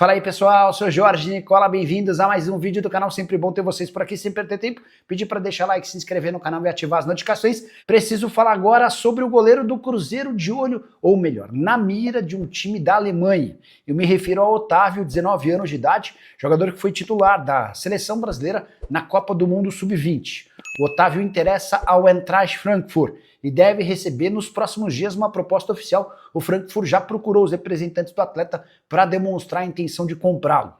Fala aí pessoal, sou Jorge Nicola, bem-vindos a mais um vídeo do canal, sempre bom ter vocês por aqui, sempre ter tempo, pedir para deixar like, se inscrever no canal e ativar as notificações. Preciso falar agora sobre o goleiro do Cruzeiro de olho, ou melhor, na mira de um time da Alemanha. Eu me refiro ao Otávio, 19 anos de idade, jogador que foi titular da seleção brasileira na Copa do Mundo Sub-20. O Otávio interessa ao Eintracht Frankfurt e deve receber nos próximos dias uma proposta oficial. O Frankfurt já procurou os representantes do atleta para demonstrar a intenção de comprá-lo.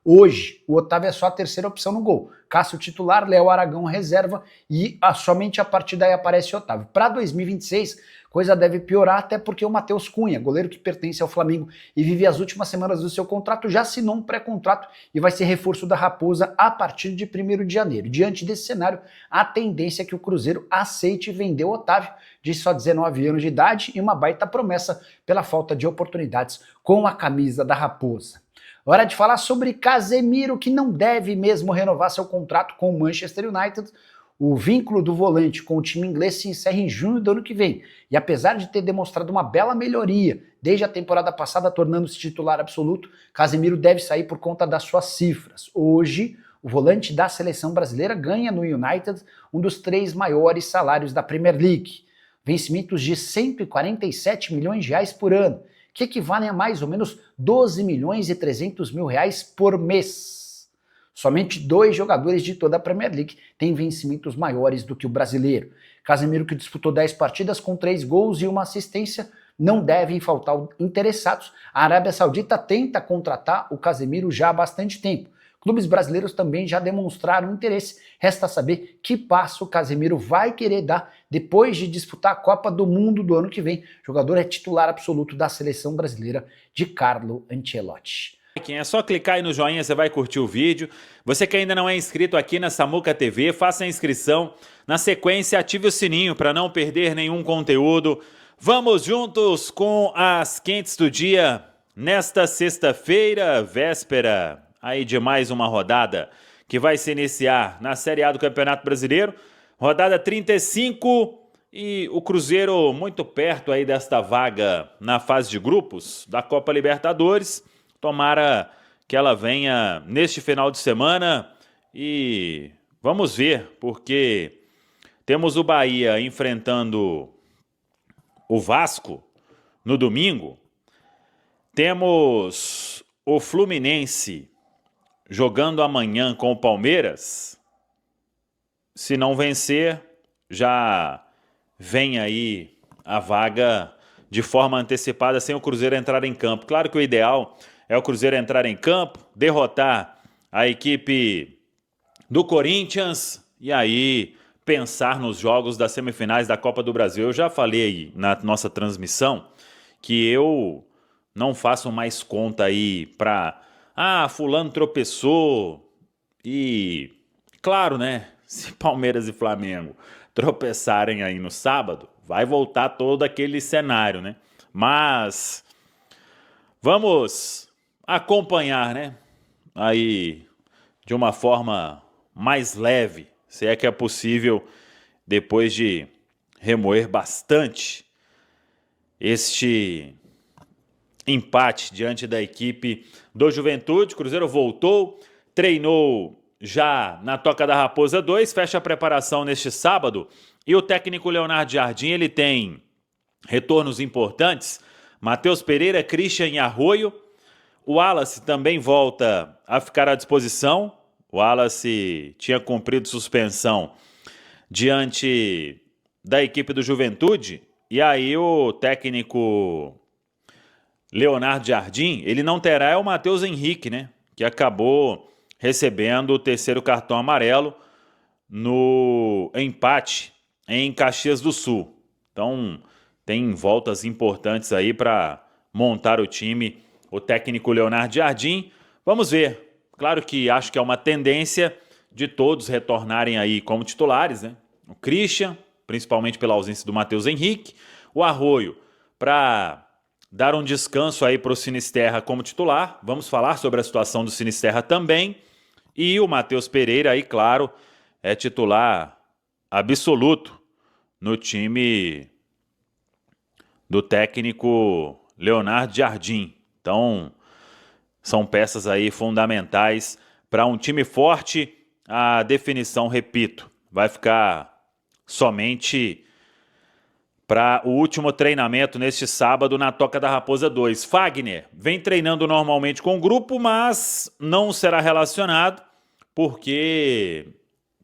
Hoje, o Otávio é só a terceira opção no gol. Cássio titular, Léo Aragão reserva e somente a partir daí aparece o Otávio. Para 2026, coisa deve piorar, até porque o Matheus Cunha, goleiro que pertence ao Flamengo e vive as últimas semanas do seu contrato, já assinou um pré-contrato e vai ser reforço da Raposa a partir de 1º de janeiro. Diante desse cenário, a tendência é que o Cruzeiro aceite vender o Otávio, de só 19 anos de idade e uma baita promessa pela falta de oportunidades com a camisa da Raposa. Hora de falar sobre Casemiro, que não deve mesmo renovar seu contrato com o Manchester United. O vínculo do volante com o time inglês se encerra em junho do ano que vem. E apesar de ter demonstrado uma bela melhoria desde a temporada passada, tornando-se titular absoluto, Casemiro deve sair por conta das suas cifras. Hoje, o volante da seleção brasileira ganha no United um dos 3 maiores salários da Premier League. Vencimentos de 147 milhões de reais por ano, que equivalem a mais ou menos 12 milhões e 300 mil reais por mês. Somente 2 jogadores de toda a Premier League têm vencimentos maiores do que o brasileiro. Casemiro, que disputou 10 partidas com 3 gols e 1 assistência, não devem faltar interessados. A Arábia Saudita tenta contratar o Casemiro já há bastante tempo. Clubes brasileiros também já demonstraram interesse. Resta saber que passo o Casemiro vai querer dar depois de disputar a Copa do Mundo do ano que vem. O jogador é titular absoluto da seleção brasileira de Carlo Ancelotti. É só clicar aí no joinha, você vai curtir o vídeo. Você que ainda não é inscrito aqui na Samuca TV, faça a inscrição. Na sequência, ative o sininho para não perder nenhum conteúdo. Vamos juntos com as quentes do dia nesta sexta-feira, véspera aí de mais uma rodada que vai se iniciar na Série A do Campeonato Brasileiro, rodada 35, e o Cruzeiro muito perto aí desta vaga na fase de grupos da Copa Libertadores. Tomara que ela venha neste final de semana e vamos ver, porque temos o Bahia enfrentando o Vasco no domingo, temos o Fluminense jogando amanhã com o Palmeiras. Se não vencer, já vem aí a vaga de forma antecipada sem o Cruzeiro entrar em campo. Claro que o ideal é o Cruzeiro entrar em campo, derrotar a equipe do Corinthians e aí pensar nos jogos das semifinais da Copa do Brasil. Eu já falei na nossa transmissão que eu não faço mais conta aí para fulano tropeçou e, claro, né, se Palmeiras e Flamengo tropeçarem aí no sábado, vai voltar todo aquele cenário, né? Mas vamos acompanhar, né, aí de uma forma mais leve, se é que é possível, depois de remoer bastante este empate diante da equipe do Juventude. Cruzeiro voltou, treinou já na Toca da Raposa 2, fecha a preparação neste sábado, e o técnico Leonardo Jardim, ele tem retornos importantes. Matheus Pereira, Christian e Arroio. O Wallace também volta a ficar à disposição. O Wallace tinha cumprido suspensão diante da equipe do Juventude, e aí o técnico Leonardo Jardim, ele não terá o Matheus Henrique, né, que acabou recebendo o 3º cartão amarelo no empate em Caxias do Sul. Então, tem voltas importantes aí para montar o time, o técnico Leonardo Jardim. Vamos ver. Claro que acho que é uma tendência de todos retornarem aí como titulares, né? O Christian, principalmente pela ausência do Matheus Henrique, o Arroio para dar um descanso aí para o Sinisterra como titular. Vamos falar sobre a situação do Sinisterra também. E o Matheus Pereira aí, claro, é titular absoluto no time do técnico Leonardo Jardim. Então, são peças aí fundamentais para um time forte. A definição, repito, vai ficar somente para o último treinamento neste sábado na Toca da Raposa 2. Fagner vem treinando normalmente com o grupo, mas não será relacionado porque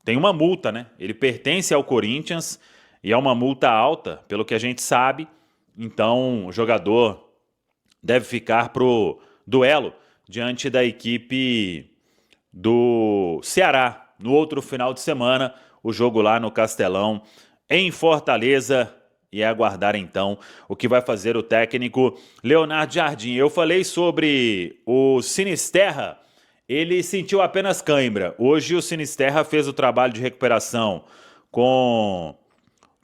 tem uma multa, né? Ele pertence ao Corinthians e é uma multa alta, pelo que a gente sabe. Então o jogador deve ficar para o duelo diante da equipe do Ceará no outro final de semana, o jogo lá no Castelão, em Fortaleza. E é aguardar então o que vai fazer o técnico Leonardo Jardim. Eu falei sobre o Sinisterra, ele sentiu apenas cãibra. Hoje o Sinisterra fez o trabalho de recuperação com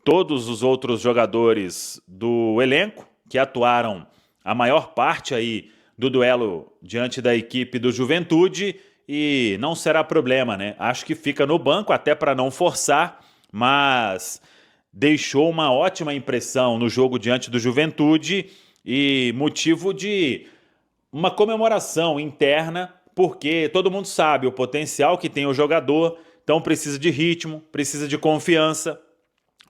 todos os outros jogadores do elenco, que atuaram a maior parte aí do duelo diante da equipe do Juventude, e não será problema, né? Acho que fica no banco até para não forçar, mas deixou uma ótima impressão no jogo diante do Juventude e motivo de uma comemoração interna, porque todo mundo sabe o potencial que tem o jogador, então precisa de ritmo, precisa de confiança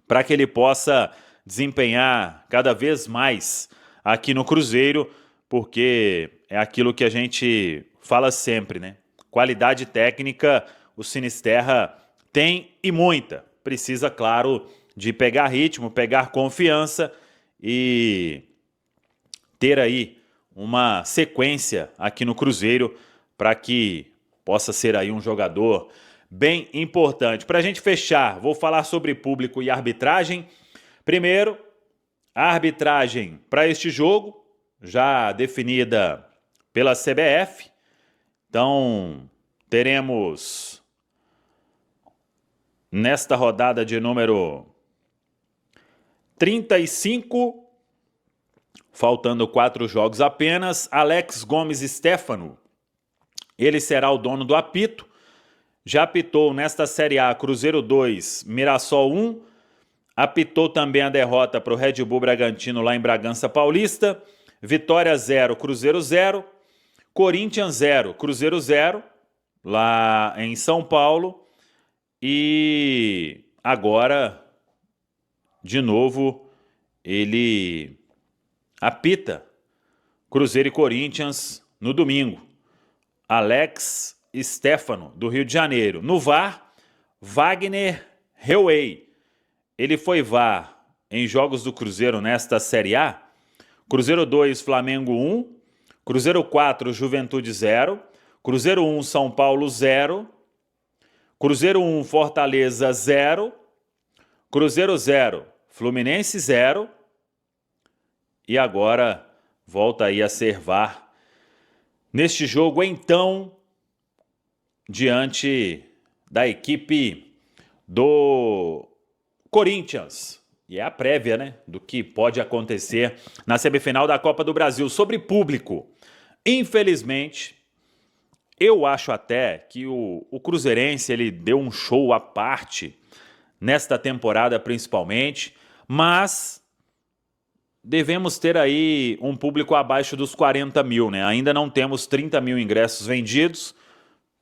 para que ele possa desempenhar cada vez mais aqui no Cruzeiro, porque é aquilo que a gente fala sempre, né? Qualidade técnica o Sinisterra tem e muita. Precisa, claro, de pegar ritmo, pegar confiança e ter aí uma sequência aqui no Cruzeiro para que possa ser aí um jogador bem importante. Para a gente fechar, vou falar sobre público e arbitragem. Primeiro, a arbitragem para este jogo, já definida pela CBF. Então, teremos nesta rodada de número 35, faltando 4 jogos apenas, Alex Gomes Stefano, ele será o dono do apito, já apitou nesta Série A Cruzeiro 2, Mirassol 1, apitou também a derrota para o Red Bull Bragantino lá em Bragança Paulista, Vitória 0, Cruzeiro 0, Corinthians 0, Cruzeiro 0, lá em São Paulo, e agora de novo, ele apita Cruzeiro e Corinthians no domingo. Alex Stefano, do Rio de Janeiro. No VAR, Wagner Heuwey. Ele foi VAR em jogos do Cruzeiro nesta Série A. Cruzeiro 2, Flamengo 1. Cruzeiro 4, Juventude 0. Cruzeiro 1, São Paulo 0. Cruzeiro 1, Fortaleza 0. Cruzeiro 0, Fluminense 0, e agora volta aí a ser VAR neste jogo, então, diante da equipe do Corinthians. E é a prévia, né, do que pode acontecer na semifinal da Copa do Brasil. Sobre público, infelizmente, eu acho até que o Cruzeirense ele deu um show à parte nesta temporada principalmente, mas devemos ter aí um público abaixo dos 40 mil, né? Ainda não temos 30 mil ingressos vendidos,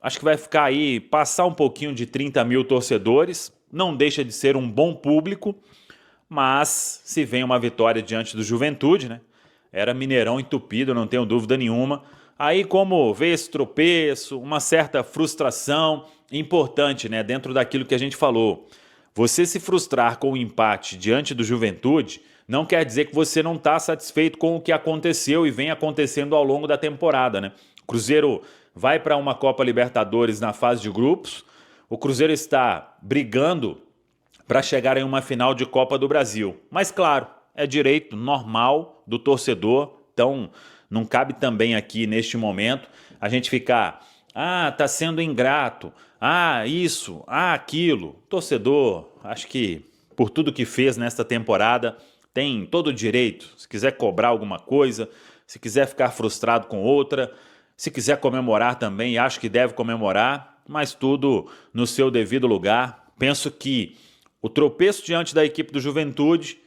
acho que vai ficar aí, passar um pouquinho de 30 mil torcedores, não deixa de ser um bom público, mas se vem uma vitória diante do Juventude, né? Era Mineirão entupido, não tenho dúvida nenhuma. Aí como vê esse tropeço, uma certa frustração, importante, né? Dentro daquilo que a gente falou. Você se frustrar com o empate diante do Juventude não quer dizer que você não está satisfeito com o que aconteceu e vem acontecendo ao longo da temporada, né? O Cruzeiro vai para uma Copa Libertadores na fase de grupos, o Cruzeiro está brigando para chegar em uma final de Copa do Brasil. Mas claro, é direito normal do torcedor, então não cabe também aqui neste momento a gente ficar, tá sendo ingrato, isso, aquilo. Torcedor, acho que por tudo que fez nesta temporada, tem todo o direito, se quiser cobrar alguma coisa, se quiser ficar frustrado com outra, se quiser comemorar também, acho que deve comemorar, mas tudo no seu devido lugar. Penso que o tropeço diante da equipe do Juventude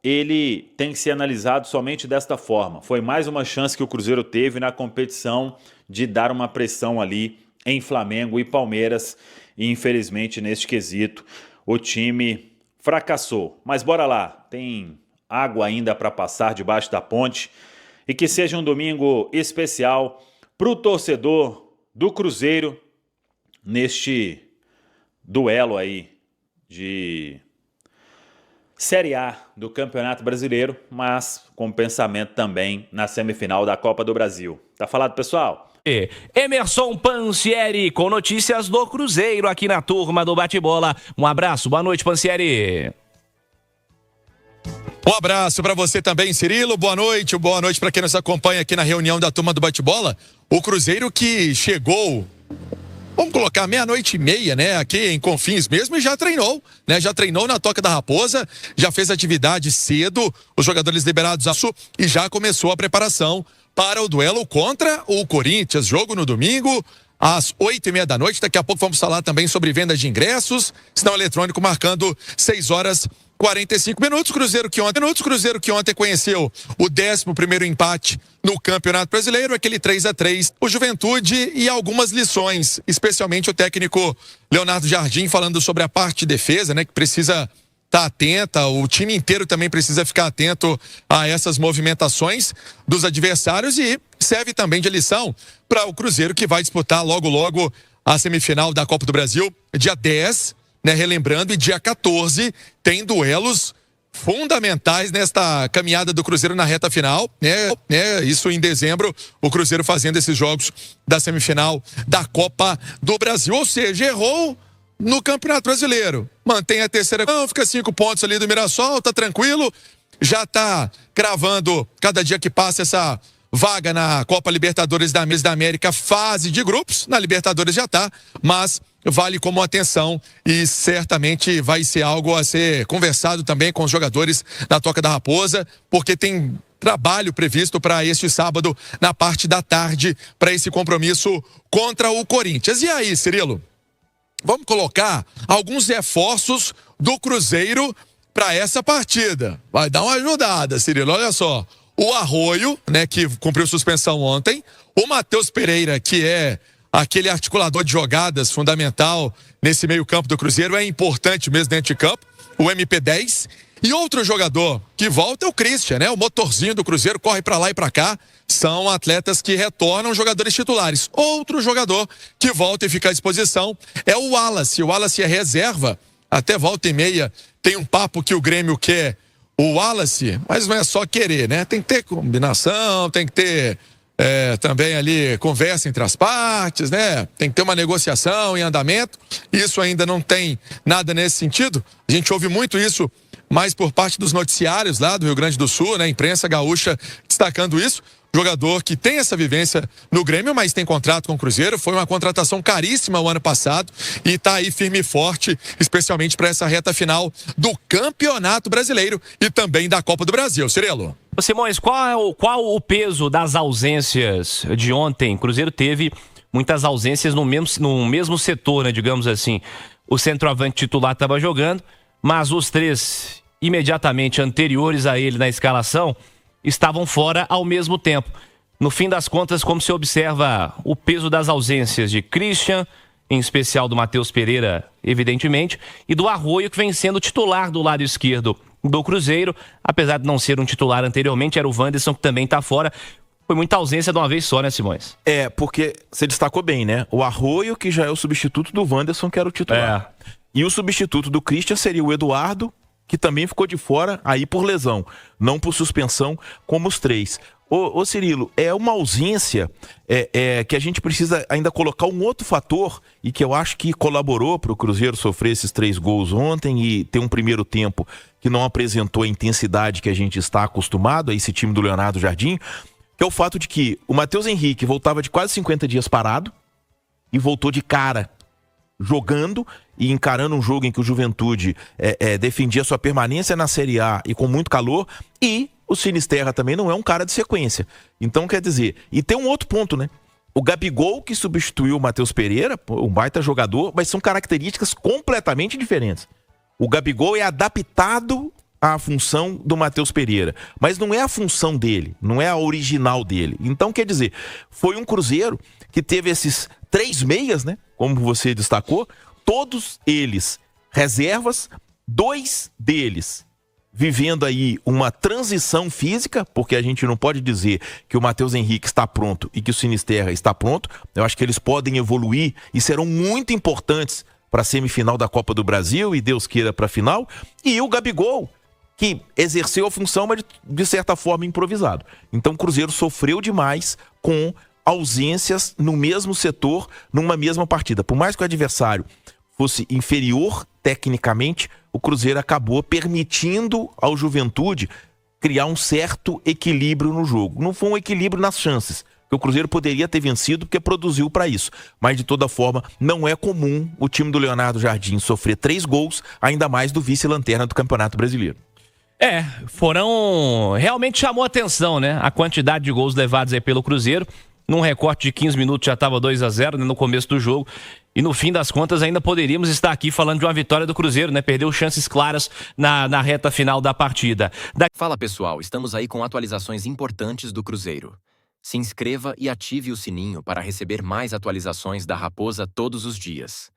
ele tem que ser analisado somente desta forma. Foi mais uma chance que o Cruzeiro teve na competição de dar uma pressão ali em Flamengo e Palmeiras, e infelizmente neste quesito o time fracassou. Mas bora lá, tem água ainda para passar debaixo da ponte, e que seja um domingo especial para o torcedor do Cruzeiro neste duelo aí de Série A do Campeonato Brasileiro, mas com pensamento também na semifinal da Copa do Brasil. Tá falado, pessoal? Emerson Pansieri com notícias do Cruzeiro aqui na turma do Bate-Bola. Um abraço, boa noite, Pansieri. Um abraço para você também, Cirilo. Boa noite para quem nos acompanha aqui na reunião da turma do Bate-Bola. O Cruzeiro que chegou, vamos colocar 00:30, né, aqui em Confins mesmo, e já treinou, né? Já treinou na Toca da Raposa, já fez atividade cedo, os jogadores liberados e já começou a preparação para o duelo contra o Corinthians, jogo no domingo, às 20h30. Daqui a pouco vamos falar também sobre vendas de ingressos, sinal eletrônico marcando 6h45. Cruzeiro que ontem conheceu o 11º empate no Campeonato Brasileiro, aquele 3-3, o Juventude, e algumas lições, especialmente o técnico Leonardo Jardim falando sobre a parte de defesa, né, que precisa estar atenta, o time inteiro também precisa ficar atento a essas movimentações dos adversários, e serve também de lição para o Cruzeiro, que vai disputar logo a semifinal da Copa do Brasil, dia 10, né, relembrando, e dia 14 tem duelos fundamentais nesta caminhada do Cruzeiro na reta final, né? Isso em dezembro, o Cruzeiro fazendo esses jogos da semifinal da Copa do Brasil, ou seja, errou no Campeonato Brasileiro, mantém a terceira, fica 5 pontos ali do Mirassol, tá tranquilo, já tá cravando cada dia que passa essa vaga na Copa Libertadores da América, fase de grupos. Na Libertadores já tá, mas vale como atenção, e certamente vai ser algo a ser conversado também com os jogadores da Toca da Raposa, porque tem trabalho previsto para este sábado, na parte da tarde, para esse compromisso contra o Corinthians. E aí, Cirilo? Vamos colocar alguns reforços do Cruzeiro para essa partida. Vai dar uma ajudada, Cirilo. Olha só. O Arroio, né, que cumpriu suspensão ontem. O Matheus Pereira, que é aquele articulador de jogadas fundamental nesse meio-campo do Cruzeiro, é importante mesmo dentro de campo. O MP10. E outro jogador que volta é o Christian, né? O motorzinho do Cruzeiro, corre para lá e para cá. São atletas que retornam, jogadores titulares. Outro jogador que volta e fica à disposição é o Wallace. O Wallace é reserva. Até volta e meia tem um papo que o Grêmio quer o Wallace, mas não é só querer, né? Tem que ter combinação, tem que ter também ali conversa entre as partes, né? Tem que ter uma negociação em andamento. Isso ainda não tem nada nesse sentido. A gente ouve muito isso, mas por parte dos noticiários lá do Rio Grande do Sul, né? Imprensa gaúcha destacando isso. Jogador que tem essa vivência no Grêmio, mas tem contrato com o Cruzeiro. Foi uma contratação caríssima o ano passado e está aí firme e forte, especialmente para essa reta final do Campeonato Brasileiro e também da Copa do Brasil. Cirilo. Simões, qual o peso das ausências de ontem? O Cruzeiro teve muitas ausências no mesmo setor, né, digamos assim. O centroavante titular estava jogando, mas os 3 imediatamente anteriores a ele na escalação estavam fora ao mesmo tempo. No fim das contas, como se observa o peso das ausências de Christian, em especial do Matheus Pereira, evidentemente, e do Arroio, que vem sendo titular do lado esquerdo do Cruzeiro, apesar de não ser um titular anteriormente, era o Wanderson, que também está fora. Foi muita ausência de uma vez só, né, Simões? Porque você destacou bem, né? O Arroio, que já é o substituto do Wanderson, que era o titular. E o substituto do Christian seria o Eduardo, que também ficou de fora aí por lesão, não por suspensão, como os 3. Ô Cirilo, é uma ausência que a gente precisa ainda colocar um outro fator, e que eu acho que colaborou para o Cruzeiro sofrer esses 3 gols ontem e ter um primeiro tempo que não apresentou a intensidade que a gente está acostumado a esse time do Leonardo Jardim, que é o fato de que o Matheus Henrique voltava de quase 50 dias parado e voltou de cara, jogando e encarando um jogo em que o Juventude defendia sua permanência na Série A e com muito calor, e o Sinisterra também não é um cara de sequência. Então, quer dizer, e tem um outro ponto, né? O Gabigol, que substituiu o Matheus Pereira, um baita jogador, mas são características completamente diferentes. O Gabigol é adaptado a função do Matheus Pereira, mas não é a função dele, não é a original dele. Então, quer dizer, foi um Cruzeiro que teve esses 3 meias, né? Como você destacou, todos eles reservas, 2 deles vivendo aí uma transição física, porque a gente não pode dizer que o Matheus Henrique está pronto e que o Sinisterra está pronto. Eu acho que eles podem evoluir e serão muito importantes para a semifinal da Copa do Brasil e Deus queira para a final. E o Gabigol, que exerceu a função, mas de certa forma improvisado. Então o Cruzeiro sofreu demais com ausências no mesmo setor, numa mesma partida. Por mais que o adversário fosse inferior tecnicamente, o Cruzeiro acabou permitindo ao Juventude criar um certo equilíbrio no jogo. Não foi um equilíbrio nas chances, que o Cruzeiro poderia ter vencido porque produziu para isso. Mas, de toda forma, não é comum o time do Leonardo Jardim sofrer 3 gols, ainda mais do vice-lanterna do Campeonato Brasileiro. Realmente chamou atenção, né? A quantidade de gols levados aí pelo Cruzeiro. Num recorte de 15 minutos já estava 2-0, né, no começo do jogo. E no fim das contas ainda poderíamos estar aqui falando de uma vitória do Cruzeiro, né? Perdeu chances claras na reta final da partida. Fala pessoal, estamos aí com atualizações importantes do Cruzeiro. Se inscreva e ative o sininho para receber mais atualizações da Raposa todos os dias.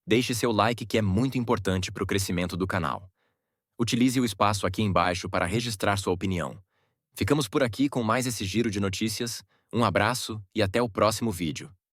Deixe seu like que é muito importante para o crescimento do canal. Utilize o espaço aqui embaixo para registrar sua opinião. Ficamos por aqui com mais esse giro de notícias. Um abraço e até o próximo vídeo.